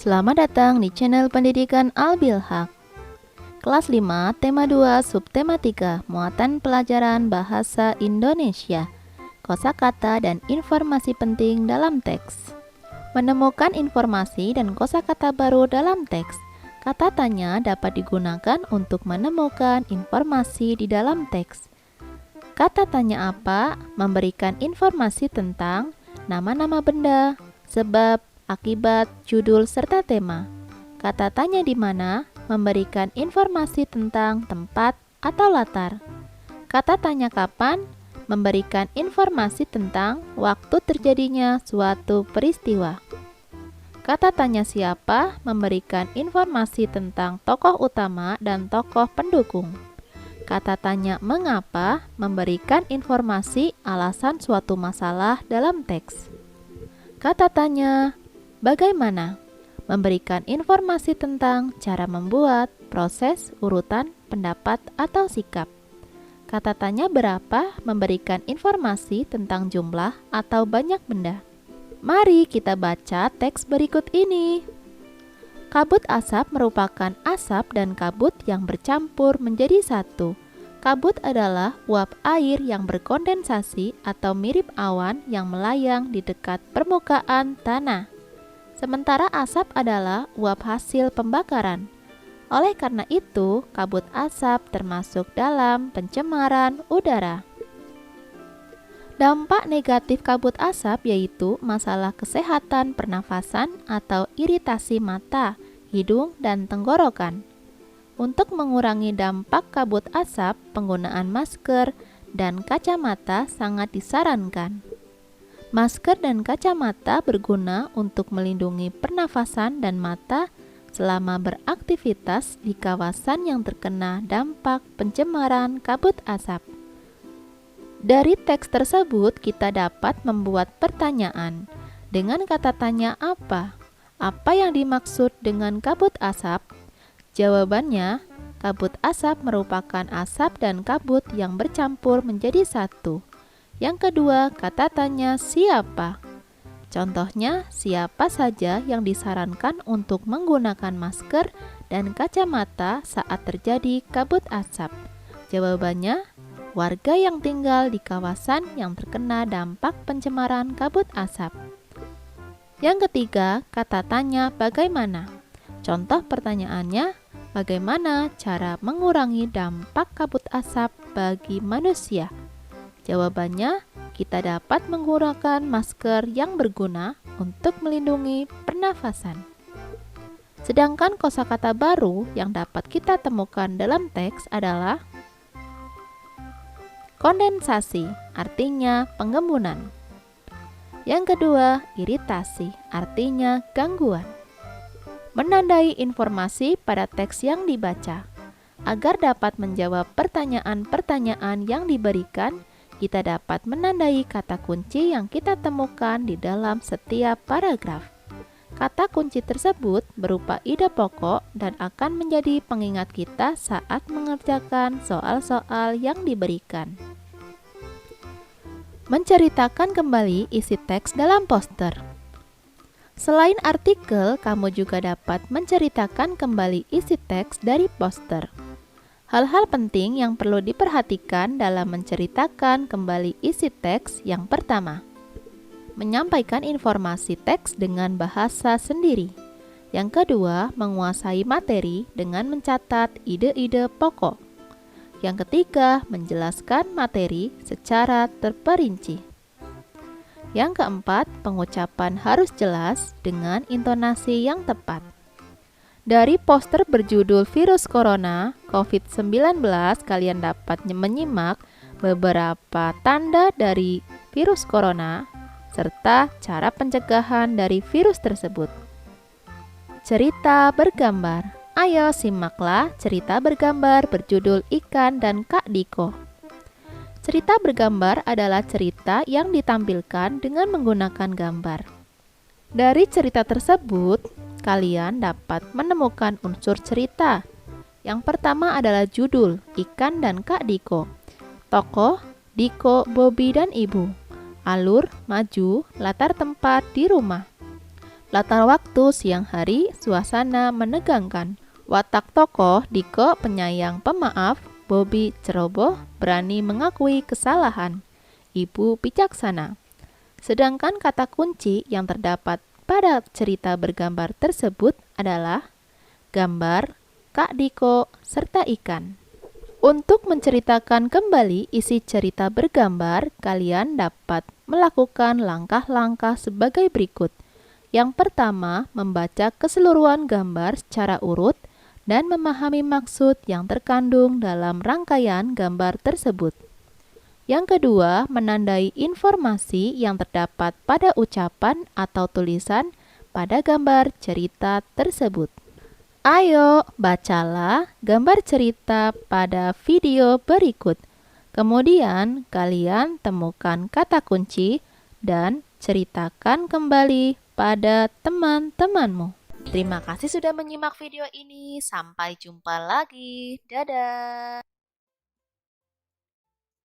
Selamat datang di channel Pendidikan Al-Bilhaq. Kelas 5, tema 2, subtema 3, muatan pelajaran bahasa Indonesia, kosakata dan informasi penting dalam teks. Menemukan informasi dan kosakata baru dalam teks. Kata tanya dapat digunakan untuk menemukan informasi di dalam teks. Kata tanya apa? Memberikan informasi tentang nama-nama benda, sebab, akibat, judul, serta tema. Kata tanya di mana? Memberikan informasi tentang tempat atau latar. Kata tanya kapan? Memberikan informasi tentang waktu terjadinya suatu peristiwa. Kata tanya siapa? Memberikan informasi tentang tokoh utama dan tokoh pendukung. Kata tanya mengapa? Memberikan informasi alasan suatu masalah dalam teks. Kata tanya bagaimana? Memberikan informasi tentang cara membuat, proses, urutan, pendapat, atau sikap. Kata tanya berapa? Memberikan informasi tentang jumlah atau banyak benda. Mari kita baca teks berikut ini. Kabut asap merupakan asap dan kabut yang bercampur menjadi satu. Kabut adalah uap air yang berkondensasi atau mirip awan yang melayang di dekat permukaan tanah. Sementara asap adalah uap hasil pembakaran. Oleh karena itu, kabut asap termasuk dalam pencemaran udara. Dampak negatif kabut asap yaitu masalah kesehatan pernafasan atau iritasi mata, hidung, dan tenggorokan. Untuk mengurangi dampak kabut asap, penggunaan masker dan kacamata sangat disarankan. Masker dan kacamata berguna untuk melindungi pernafasan dan mata selama beraktivitas di kawasan yang terkena dampak pencemaran kabut asap. Dari teks tersebut, kita dapat membuat pertanyaan. Dengan kata tanya apa? Apa yang dimaksud dengan kabut asap? Jawabannya, kabut asap merupakan asap dan kabut yang bercampur menjadi satu. Yang kedua, kata tanya siapa? Contohnya, siapa saja yang disarankan untuk menggunakan masker dan kacamata saat terjadi kabut asap? Jawabannya, warga yang tinggal di kawasan yang terkena dampak pencemaran kabut asap. Yang ketiga, kata tanya bagaimana? Contoh pertanyaannya, bagaimana cara mengurangi dampak kabut asap bagi manusia? Jawabannya, kita dapat menggunakan masker yang berguna untuk melindungi pernafasan. Sedangkan kosakata baru yang dapat kita temukan dalam teks adalah kondensasi, artinya pengembunan. Yang kedua, iritasi, artinya gangguan. Menandai informasi pada teks yang dibaca. Agar dapat menjawab pertanyaan-pertanyaan yang diberikan, kita dapat menandai kata kunci yang kita temukan di dalam setiap paragraf. Kata kunci tersebut berupa ide pokok dan akan menjadi pengingat kita saat mengerjakan soal-soal yang diberikan. Menceritakan kembali isi teks dalam poster. Selain artikel, kamu juga dapat menceritakan kembali isi teks dari poster. Hal-hal penting yang perlu diperhatikan dalam menceritakan kembali isi teks yang pertama, menyampaikan informasi teks dengan bahasa sendiri. Yang kedua, menguasai materi dengan mencatat ide-ide pokok. Yang ketiga, menjelaskan materi secara terperinci. Yang keempat, pengucapan harus jelas dengan intonasi yang tepat. Dari poster berjudul Virus Corona COVID-19, kalian dapat menyimak beberapa tanda dari virus corona serta cara pencegahan dari virus tersebut. Cerita bergambar. Ayo simaklah cerita bergambar berjudul Ikan dan Kak Diko. Cerita bergambar adalah cerita yang ditampilkan dengan menggunakan gambar. Dari cerita tersebut, kalian dapat menemukan unsur cerita. Yang pertama adalah judul, Ikan dan Kak Diko. Tokoh, Diko, Bobby, dan Ibu. Alur, maju, latar tempat di rumah. Latar waktu siang hari, suasana menegangkan. Watak tokoh, Diko penyayang pemaaf, Bobby ceroboh, berani mengakui kesalahan. Ibu bijaksana. Sedangkan kata kunci yang terdapat pada cerita bergambar tersebut adalah gambar, Kak Diko, serta ikan. Untuk menceritakan kembali isi cerita bergambar, kalian dapat melakukan langkah-langkah sebagai berikut. Yang pertama, membaca keseluruhan gambar secara urut dan memahami maksud yang terkandung dalam rangkaian gambar tersebut. Yang kedua, menandai informasi yang terdapat pada ucapan atau tulisan pada gambar cerita tersebut. Ayo, bacalah gambar cerita pada video berikut. Kemudian, kalian temukan kata kunci dan ceritakan kembali pada teman-temanmu. Terima kasih sudah menyimak video ini. Sampai jumpa lagi. Dadah.